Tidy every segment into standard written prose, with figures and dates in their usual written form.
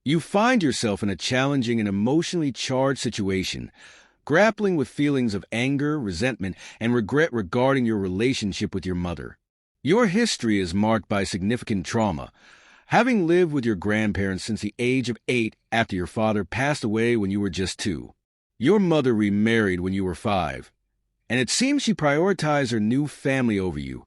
You find yourself in a challenging and emotionally charged situation, grappling with feelings of anger, resentment, and regret regarding your relationship with your mother. Your history is marked by significant trauma, having lived with your grandparents since the age of 8 after your father passed away when you were just 2. Your mother remarried when you were 5, and it seems she prioritized her new family over you,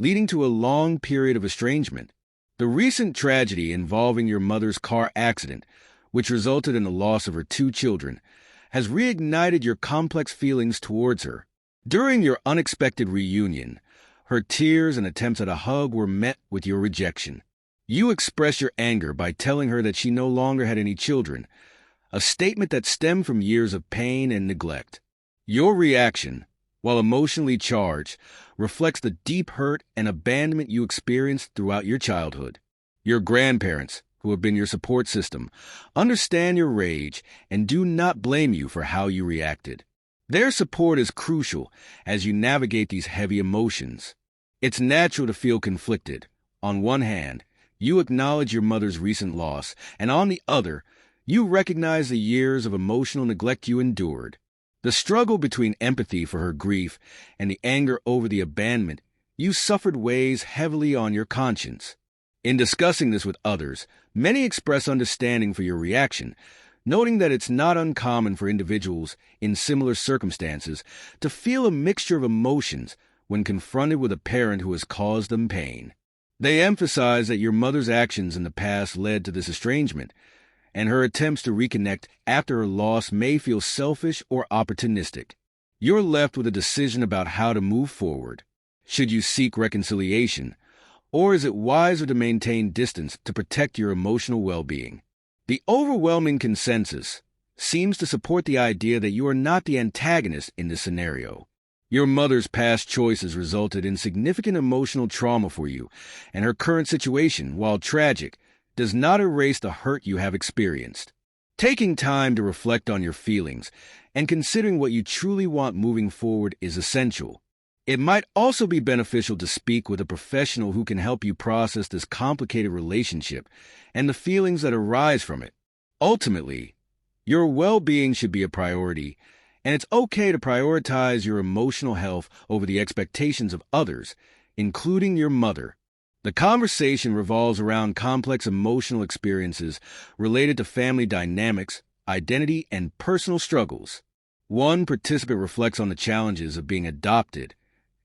leading to a long period of estrangement. The recent tragedy involving your mother's car accident, which resulted in the loss of her 2 children, has reignited your complex feelings towards her. During your unexpected reunion, her tears and attempts at a hug were met with your rejection. You express your anger by telling her that she no longer had any children, a statement that stemmed from years of pain and neglect. Your reaction, while emotionally charged, reflects the deep hurt and abandonment you experienced throughout your childhood. Your grandparents, who have been your support system, understand your rage and do not blame you for how you reacted. Their support is crucial as you navigate these heavy emotions. It's natural to feel conflicted. On one hand, you acknowledge your mother's recent loss, and on the other, you recognize the years of emotional neglect you endured. The struggle between empathy for her grief and the anger over the abandonment you suffered weighs heavily on your conscience. In discussing this with others, many express understanding for your reaction, noting that it's not uncommon for individuals in similar circumstances to feel a mixture of emotions when confronted with a parent who has caused them pain. They emphasize that your mother's actions in the past led to this estrangement, and her attempts to reconnect after her loss may feel selfish or opportunistic. You're left with a decision about how to move forward. Should you seek reconciliation, or is it wiser to maintain distance to protect your emotional well-being? The overwhelming consensus seems to support the idea that you are not the antagonist in this scenario. Your mother's past choices resulted in significant emotional trauma for you, and her current situation, while tragic, does not erase the hurt you have experienced. Taking time to reflect on your feelings and considering what you truly want moving forward is essential. It might also be beneficial to speak with a professional who can help you process this complicated relationship and the feelings that arise from it. Ultimately, your well-being should be a priority, and it's okay to prioritize your emotional health over the expectations of others, including your mother. The conversation revolves around complex emotional experiences related to family dynamics, identity, and personal struggles. One participant reflects on the challenges of being adopted,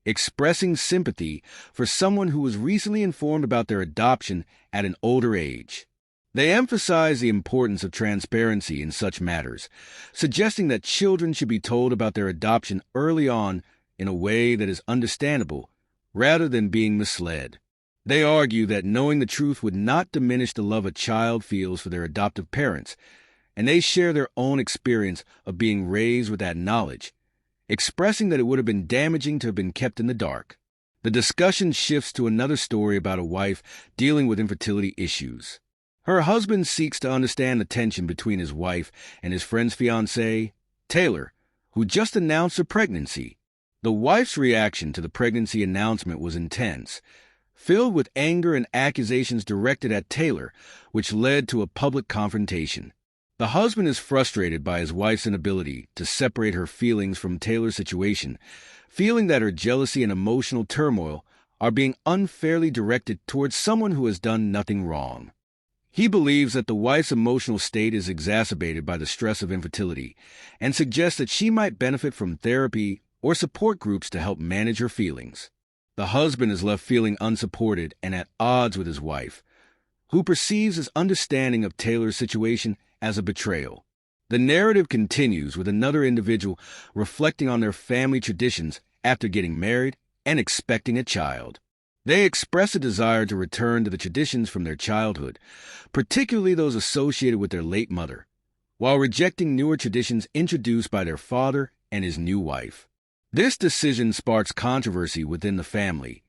expressing sympathy for someone who was recently informed about their adoption at an older age. They emphasize the importance of transparency in such matters, suggesting that children should be told about their adoption early on in a way that is understandable, rather than being misled. They argue that knowing the truth would not diminish the love a child feels for their adoptive parents, and they share their own experience of being raised with that knowledge, expressing that it would have been damaging to have been kept in the dark. The discussion shifts to another story about a wife dealing with infertility issues. Her husband seeks to understand the tension between his wife and his friend's fiancé, Taylor, who just announced her pregnancy. The wife's reaction to the pregnancy announcement was intense, filled with anger and accusations directed at Taylor, which led to a public confrontation. The husband is frustrated by his wife's inability to separate her feelings from Taylor's situation, feeling that her jealousy and emotional turmoil are being unfairly directed towards someone who has done nothing wrong. He believes that the wife's emotional state is exacerbated by the stress of infertility and suggests that she might benefit from therapy or support groups to help manage her feelings. The husband is left feeling unsupported and at odds with his wife, who perceives his understanding of Taylor's situation as a betrayal. The narrative continues with another individual reflecting on their family traditions after getting married and expecting a child. They express a desire to return to the traditions from their childhood, particularly those associated with their late mother, while rejecting newer traditions introduced by their father and his new wife. This decision sparks controversy within the family,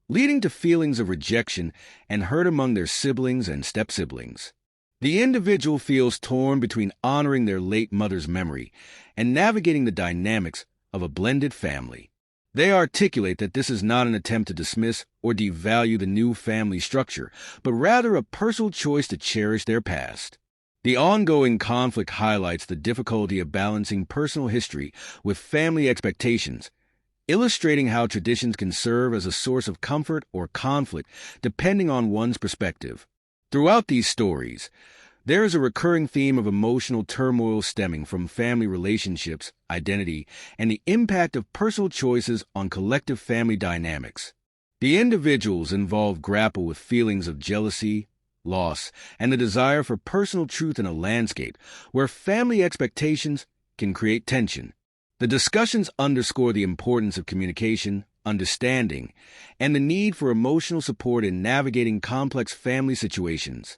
leading to feelings of rejection and hurt among their siblings and step-siblings. The individual feels torn between honoring their late mother's memory and navigating the dynamics of a blended family. They articulate that this is not an attempt to dismiss or devalue the new family structure, but rather a personal choice to cherish their past. The ongoing conflict highlights the difficulty of balancing personal history with family expectations, illustrating how traditions can serve as a source of comfort or conflict depending on one's perspective. Throughout these stories, there is a recurring theme of emotional turmoil stemming from family relationships, identity, and the impact of personal choices on collective family dynamics. The individuals involved grapple with feelings of jealousy, loss, and the desire for personal truth in a landscape where family expectations can create tension. The discussions underscore the importance of communication, understanding, and the need for emotional support in navigating complex family situations.